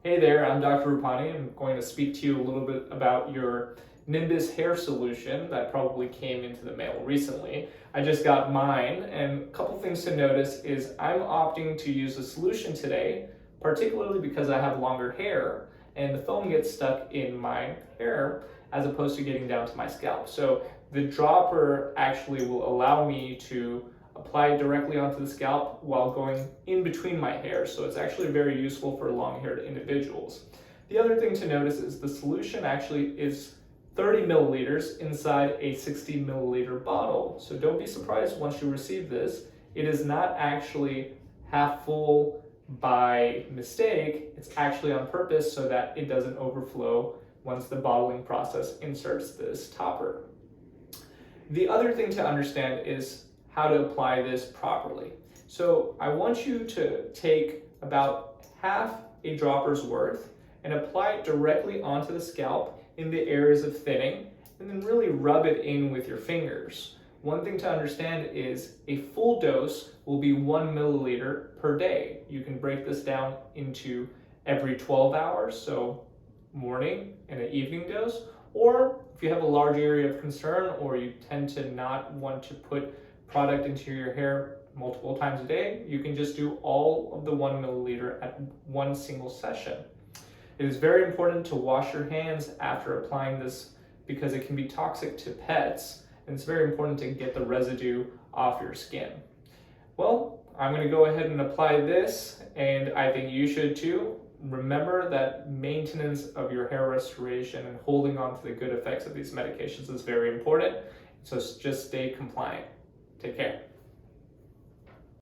Hey there, I'm Dr. Rupani. I'm going to speak to you a little bit about your Nimbus hair solution that probably came into the mail recently. I just got mine, and a couple things to notice is I'm opting to use the solution today, particularly because I have longer hair and the foam gets stuck in my hair as opposed to getting down to my scalp. So the dropper actually will allow me to apply it directly onto the scalp while going in between my hair. So it's actually very useful for long-haired individuals. The other thing to notice is the solution actually is 30 milliliters inside a 60 milliliter bottle. So don't be surprised once you receive this. It is not actually half full by mistake. It's actually on purpose so that it doesn't overflow once the bottling process inserts this topper. The other thing to understand is how to apply this properly. So I want you to take about half a dropper's worth and apply it directly onto the scalp in the areas of thinning, and then really rub it in with your fingers. One thing to understand is a full dose will be 1 milliliter per day. You can break this down into every 12 hours, so morning and an evening dose, or if you have a large area of concern or you tend to not want to put product into your hair multiple times a day, you can just do all of the 1 milliliter at one single session. It is very important to wash your hands after applying this because it can be toxic to pets, and it's very important to get the residue off your skin. Well, I'm going to go ahead and apply this, and I think you should too. Remember that maintenance of your hair restoration and holding on to the good effects of these medications is very important, so just stay compliant. Take care.